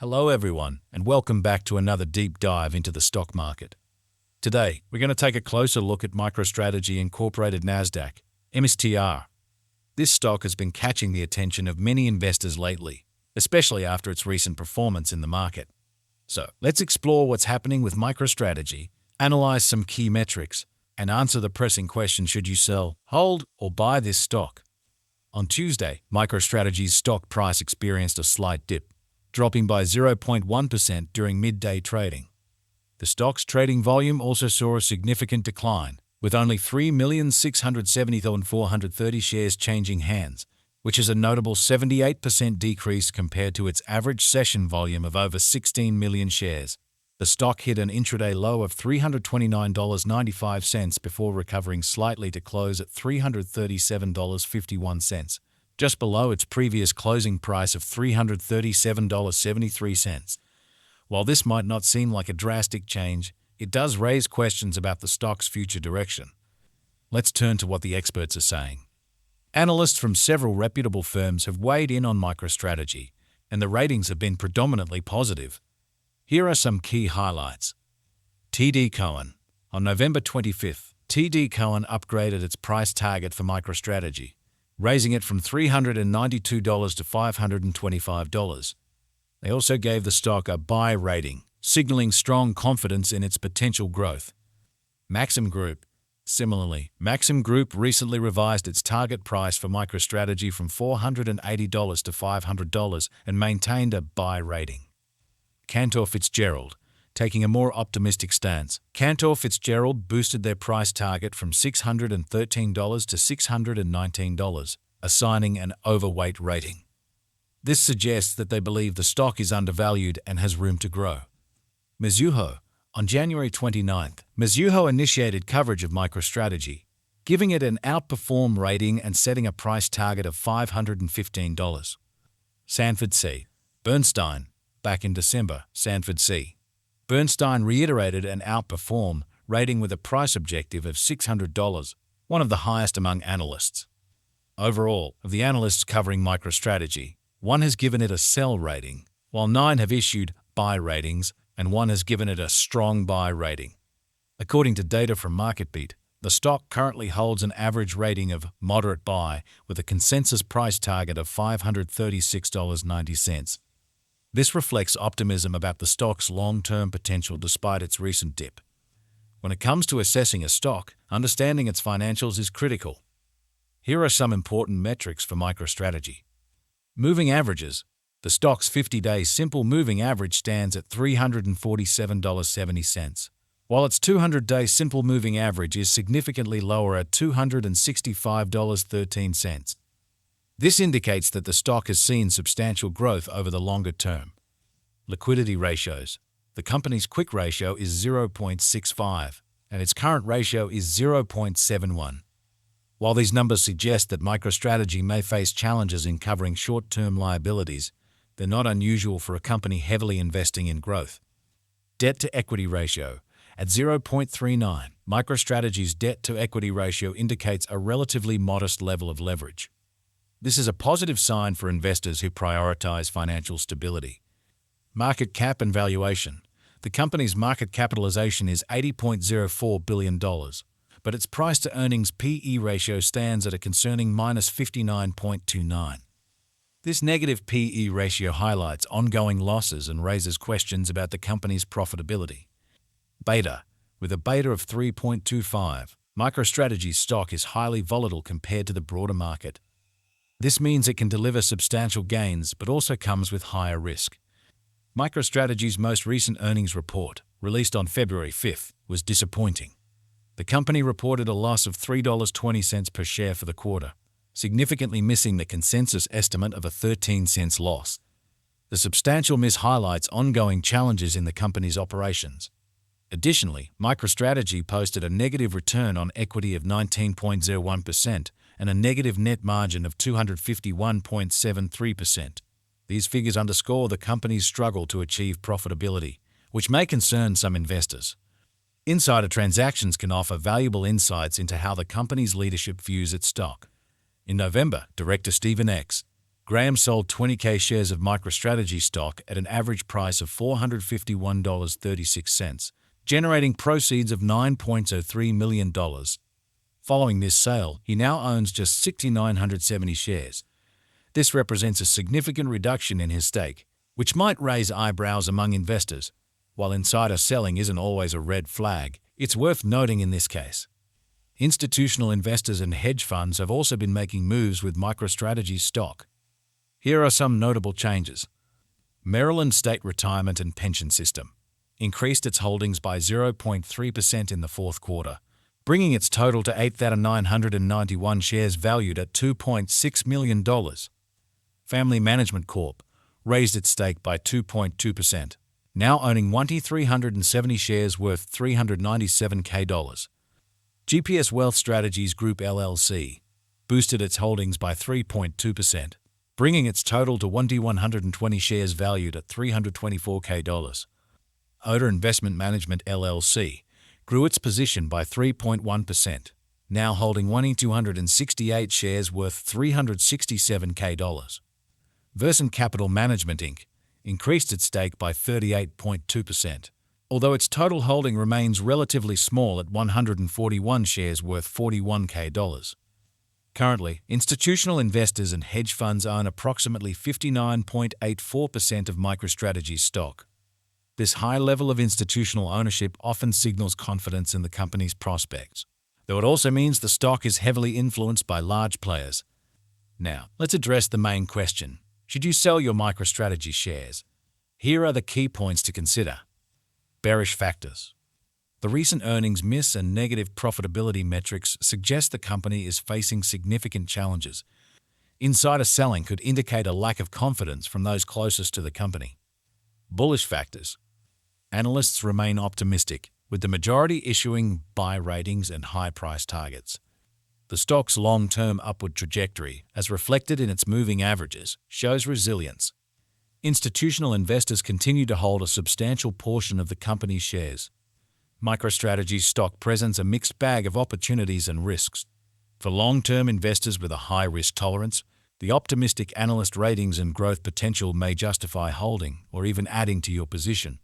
Hello everyone, and welcome back to another deep dive into the stock market. Today, we're going to take a closer look at MicroStrategy Incorporated NASDAQ, Mstr. This stock has been catching the attention of many investors lately, especially after its recent performance in the market. So, let's explore what's happening with MicroStrategy, analyze some key metrics, and answer the pressing question: should you sell, hold, or buy this stock? On Tuesday, MicroStrategy's stock price experienced a slight dip, dropping by 0.1% during midday trading. The stock's trading volume also saw a significant decline, with only 3,670,430 shares changing hands, which is a notable 78% decrease compared to its average session volume of over 16 million shares. The stock hit an intraday low of $329.95 before recovering slightly to close at $337.51, just below its previous closing price of $337.73. While this might not seem like a drastic change, it does raise questions about the stock's future direction. Let's turn to what the experts are saying. Analysts from several reputable firms have weighed in on MicroStrategy, and the ratings have been predominantly positive. Here are some key highlights. TD Cowen. On November 25th, TD Cowen upgraded its price target for MicroStrategy, raising it from $392 to $525. They also gave the stock a buy rating, signaling strong confidence in its potential growth. Maxim Group. Similarly, Maxim Group recently revised its target price for MicroStrategy from $480 to $500 and maintained a buy rating. Cantor Fitzgerald. Taking a more optimistic stance, Cantor Fitzgerald boosted their price target from $613 to $619, assigning an overweight rating. This suggests that they believe the stock is undervalued and has room to grow. Mizuho. On January 29th, Mizuho initiated coverage of MicroStrategy, giving it an outperform rating and setting a price target of $515. Sanford C. Bernstein. Back in December, Sanford C. Bernstein reiterated an outperform rating with a price objective of $600, one of the highest among analysts. Overall, of the analysts covering MicroStrategy, one has given it a sell rating, while 9 have issued buy ratings, and 1 has given it a strong buy rating. According to data from MarketBeat, the stock currently holds an average rating of moderate buy with a consensus price target of $536.90. This reflects optimism about the stock's long-term potential despite its recent dip. When it comes to assessing a stock, understanding its financials is critical. Here are some important metrics for MicroStrategy. Moving averages. The stock's 50-day simple moving average stands at $347.70, while its 200-day simple moving average is significantly lower at $265.13. This indicates that the stock has seen substantial growth over the longer term. Liquidity ratios. The company's quick ratio is 0.65, and its current ratio is 0.71. While these numbers suggest that MicroStrategy may face challenges in covering short-term liabilities, they're not unusual for a company heavily investing in growth. Debt-to-equity ratio. At 0.39, MicroStrategy's debt-to-equity ratio indicates a relatively modest level of leverage. This is a positive sign for investors who prioritize financial stability. Market cap and valuation. The company's market capitalization is $80.04 billion, but its price-to-earnings PE ratio stands at a concerning -59.29. This negative PE ratio highlights ongoing losses and raises questions about the company's profitability. Beta. With a beta of 3.25, MicroStrategy's stock is highly volatile compared to the broader market. This means it can deliver substantial gains but also comes with higher risk. MicroStrategy's most recent earnings report, released on February 5th, was disappointing. The company reported a loss of $3.20 per share for the quarter, significantly missing the consensus estimate of a 13-cent loss. The substantial miss highlights ongoing challenges in the company's operations. Additionally, MicroStrategy posted a negative return on equity of 19.01% and a negative net margin of 251.73%. These figures underscore the company's struggle to achieve profitability, which may concern some investors. Insider transactions can offer valuable insights into how the company's leadership views its stock. In November, Director Stephen X. Graham sold 20K shares of MicroStrategy stock at an average price of $451.36, generating proceeds of $9.03 million. Following this sale, he now owns just 6,970 shares. This represents a significant reduction in his stake, which might raise eyebrows among investors. While insider selling isn't always a red flag, it's worth noting in this case. Institutional investors and hedge funds have also been making moves with MicroStrategy stock. Here are some notable changes. Maryland State Retirement and Pension System increased its holdings by 0.3% in the fourth quarter, bringing its total to 8,991 shares valued at $2.6 million. Family Management Corp raised its stake by 2.2%, now owning 1,370 shares worth $397K. GPS Wealth Strategies Group LLC boosted its holdings by 3.2%, bringing its total to 1,120 shares valued at $324K. Oder Investment Management LLC grew its position by 3.1%, now holding 1,268 shares worth $367K. Versant Capital Management Inc. increased its stake by 38.2%, although its total holding remains relatively small at 141 shares worth $41K. Currently, institutional investors and hedge funds own approximately 59.84% of MicroStrategy's stock. This high level of institutional ownership often signals confidence in the company's prospects, though it also means the stock is heavily influenced by large players. Now, let's address the main question. Should you sell your MicroStrategy shares? Here are the key points to consider. Bearish factors. The recent earnings miss and negative profitability metrics suggest the company is facing significant challenges. Insider selling could indicate a lack of confidence from those closest to the company. Bullish factors. Analysts remain optimistic, with the majority issuing buy ratings and high price targets. The stock's long-term upward trajectory, as reflected in its moving averages, shows resilience. Institutional investors continue to hold a substantial portion of the company's shares. MicroStrategy's stock presents a mixed bag of opportunities and risks. For long-term investors with a high risk tolerance, the optimistic analyst ratings and growth potential may justify holding or even adding to your position.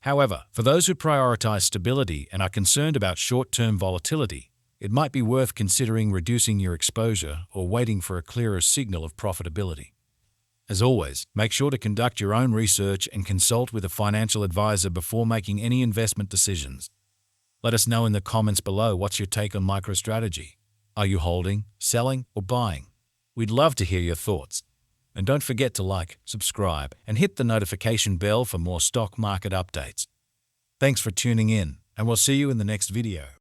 However, for those who prioritize stability and are concerned about short-term volatility, it might be worth considering reducing your exposure or waiting for a clearer signal of profitability. As always, make sure to conduct your own research and consult with a financial advisor before making any investment decisions. Let us know in the comments below what's your take on MicroStrategy. Are you holding, selling, or buying? We'd love to hear your thoughts. And don't forget to like, subscribe, and hit the notification bell for more stock market updates. Thanks for tuning in, and we'll see you in the next video.